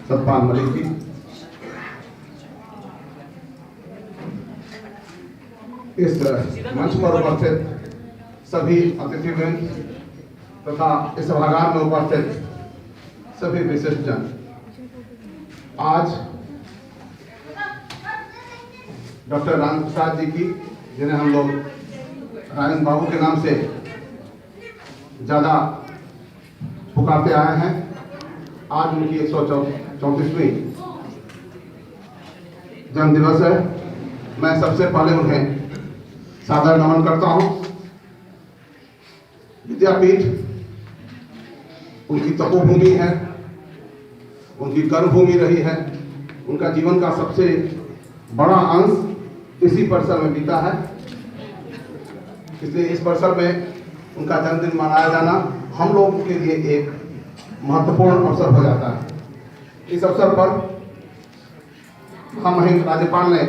सतपाल मलिक जी, इस मंच पर उपस्थित सभी अतिथिवृंद तथा इस सभागार में उपस्थित सभी विशिष्ट जन, आज डॉक्टर राजेंद्र प्रसाद जी की, जिन्हें हम लोग राजेंद्र बाबू के नाम से ज्यादा पुकारते आए हैं, आज उनकी 134वीं जन्म दिवस है। मैं सबसे पहले उन्हें सादर नमन करता हूं। विद्यापीठ उनकी तपोभूमि है, उनकी कर्मभूमि रही है। उनका जीवन का सबसे बड़ा अंश इसी परिसर में बीता है, इसलिए इस परिसर में उनका जन्मदिन मनाया जाना हम लोगों के लिए एक महत्वपूर्ण अवसर हो जाता है। इस अवसर पर महामहिम राज्यपाल ने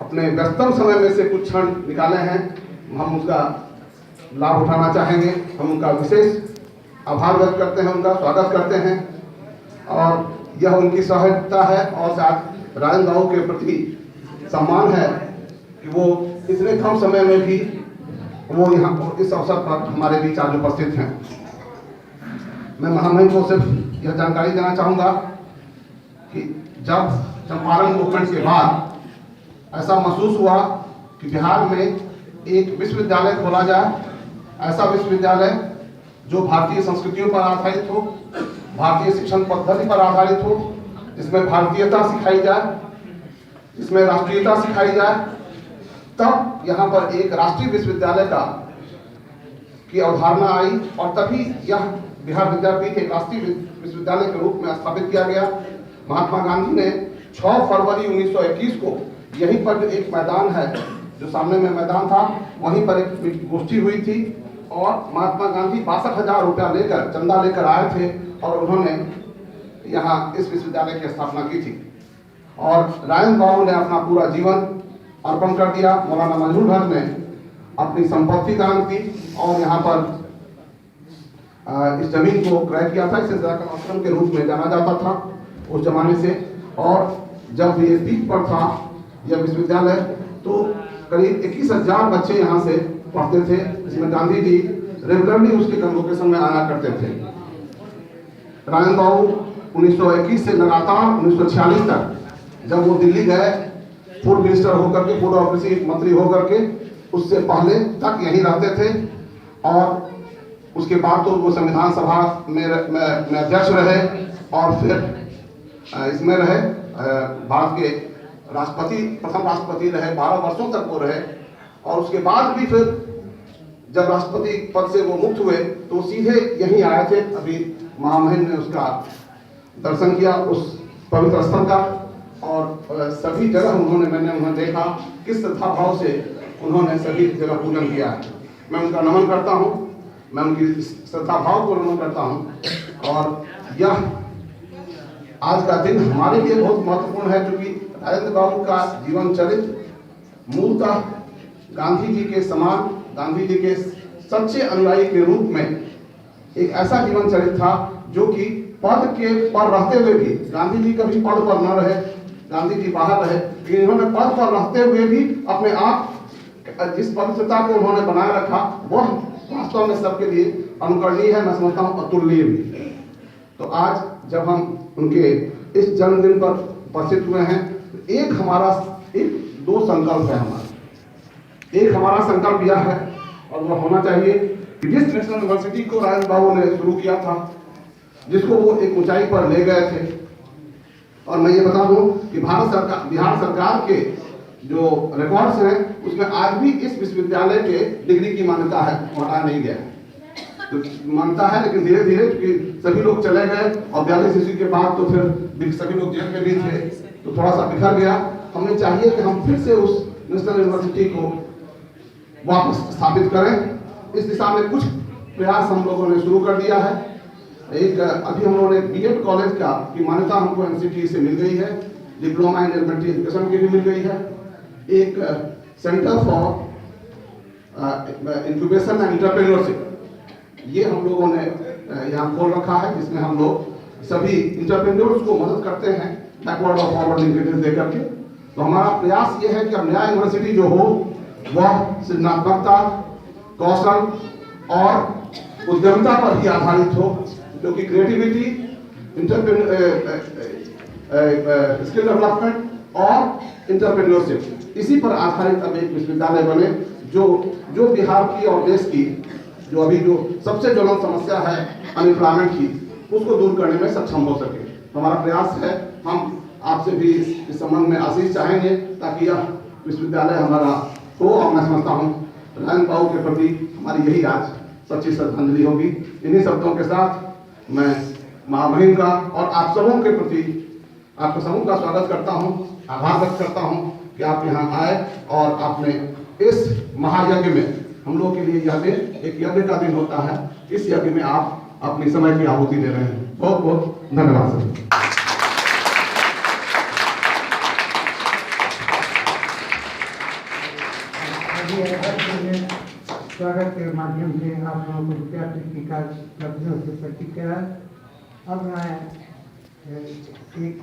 अपने व्यस्तम समय में से कुछ क्षण निकाले हैं, हम उसका लाभ उठाना चाहेंगे। हम उनका विशेष आभार व्यक्त करते हैं, उनका स्वागत करते हैं और यह उनकी सहजता है और साथ राजेंद्र बाबू के प्रति सम्मान है कि वो इतने कम समय में भी वो यहाँ इस अवसर पर हमारे बीच आज उपस्थित हैं। मैं महामहिम को सिर्फ यह जानकारी देना चाहूँगा कि जब चंपारण उपखंड के बाद ऐसा महसूस हुआ कि बिहार में एक विश्वविद्यालय खोला जाए, ऐसा विश्वविद्यालय जो भारतीय संस्कृतियों पर आधारित हो, भारतीय शिक्षण पद्धति पर आधारित हो, जिसमें भारतीयता सिखाई जाए, जिसमें राष्ट्रीयता सिखाई जाए, तब यहाँ पर एक राष्ट्रीय विश्वविद्यालय की अवधारणा आई और तभी यह बिहार विद्यापीठ एक राष्ट्रीय विश्वविद्यालय के रूप में स्थापित किया गया। महात्मा गांधी ने 6 फरवरी 1921 को यहीं पर एक मैदान है, जो सामने में मैदान था, वहीं पर एक गोष्ठी हुई थी और महात्मा गांधी 62,000 रुपया लेकर, चंदा लेकर आए थे और उन्होंने यहाँ इस विश्वविद्यालय की स्थापना की थी। और राजेंद्र बाबू ने अपना पूरा जीवन अर्पण कर दिया। मौलाना मजरूल हक ने अपनी संपत्ति दान की और यहाँ पर इस जमीन को क्रय किया था। इसे आश्रम के रूप में जाना जाता था उस जमाने से। और जब ये पीक पर था यह विश्वविद्यालय, तो करीब 21,000 बच्चे यहाँ से पढ़ते थे, जिसमें गांधी जी रेगुलरली उसके कन्वोकेशन में आया करते थे। राजेंद्र बाबू 1921 से लगातार 1946 तक जब वो दिल्ली गए फूड मिनिस्टर होकर के, फूड और कृषि मंत्री होकर के, उससे पहले तक यहीं रहते थे और उसके बाद तो वो संविधान सभा में अध्यक्ष रहे और फिर इसमें रहे, भारत के राष्ट्रपति, प्रथम राष्ट्रपति रहे, 12 वर्षों तक वो रहे। और उसके बाद भी फिर जब राष्ट्रपति पद से वो मुक्त हुए तो सीधे यहीं आए थे। अभी महामहिम ने उसका दर्शन किया, उस पवित्र स्थल का, और सभी जगह मैंने उन्हें देखा किस श्रद्धा भाव से उन्होंने सभी जगह पूजन किया है। मैं उनका नमन करता हूँ, मैं उनकी श्रद्धा भाव को नमन करता हूँ। और यह आज का दिन हमारे लिए बहुत महत्वपूर्ण है, क्योंकि राजेंद्र बाबू का जीवन चरित्र मूलतः गांधी जी के समान, गांधी जी के सच्चे अनुयायी के रूप में एक ऐसा जीवन चरित्र था जो कि पद के पर रहते हुए भी, गांधी जी कभी पद पर न रहे, गांधी जी बाहर रहे, लेकिन इन्होंने पद पर रहते हुए भी अपने आप जिस पवित्रता को उन्होंने बनाए रखा वह वास्तव में सबके लिए अनुकरणीय है, मैं समझता हूँ अतुलनीय भी। तो आज जब हम उनके इस जन्मदिन पर उपस्थित हुए हैं, एक दो संकल्प है हमारा। एक हमारा संकल्प यह है और वह होना चाहिए कि जिस नेशनल यूनिवर्सिटी को राजेंद्र बाबू ने शुरू किया था, जिसको वो एक ऊंचाई पर ले गए थे, और मैं ये बता दूं कि बिहार सरकार के जो रिकॉर्ड्स हैं उसमें आज भी इस विश्वविद्यालय के डिग्री की मान्यता है, हटाया नहीं गया। तो मानता है, लेकिन धीरे धीरे क्योंकि सभी लोग चले गए और 42 ईस्वी के बाद तो फिर सभी लोग जेल में भी थे, तो थोड़ा सा बिखर गया। हमें चाहिए कि हम फिर से उस नेशनल यूनिवर्सिटी को वापस स्थापित करें। इस दिशा में कुछ प्रयास हम लोगों ने शुरू कर दिया है। एक अभी हम लोगों ने बीएड कॉलेज की मान्यता हमको एनसीटी से मिल गई है, डिप्लोमा इन एलिमेंट्री एजुकेशन की भी मिल गई है। एक centre for incubation and entrepreneurship, ये हम लोगों ने यहाँ खोल रखा है, जिसमें हम लोग सभी इंटरप्रेन्योर्स को मदद करते हैं बैकवर्ड और फॉरवर्ड लिंकेजेस देकर के। तो हमारा प्रयास ये है कि अब नया यूनिवर्सिटी जो हो वह सृजनात्मकता, कौशल और उद्यमिता पर ही आधारित हो, जो कि क्रिएटिविटी, स्किल डेवलपमेंट और इंटरप्रेन्योरशिप, इसी पर आधारित अब एक विश्वविद्यालय बने जो बिहार की और देश की जो अभी जो सबसे ज्वलंत समस्या है अनएम्प्लॉयमेंट की, उसको दूर करने में सक्षम हो सके। तो हमारा प्रयास है, हम आपसे भी इस संबंध में आशीष चाहेंगे ताकि यह विश्वविद्यालय हमारा हो। और मैं समझता हूँ राजन बाबू के प्रति हमारी यही आज सच्ची श्रद्धांजलि होगी। इन्हीं शब्दों के साथ मैं महामहिम का और आप सबों के प्रति आपका समूह का स्वागत करता हूँ, आभार व्यक्त करता हूँ कि आप यहाँ आए और आपने इस महायज्ञ में, हम लोग के लिए यह दिन एक यज्ञ का दिन होता है, इस यज्ञ में आप अपनी समय की आहुति दे रहे हैं। बहुत बहुत धन्यवाद सर। स्वागत के माध्यम से आप लोगों को विद्यार्थी का लफ्जों से परिचित करा। अब मैं एक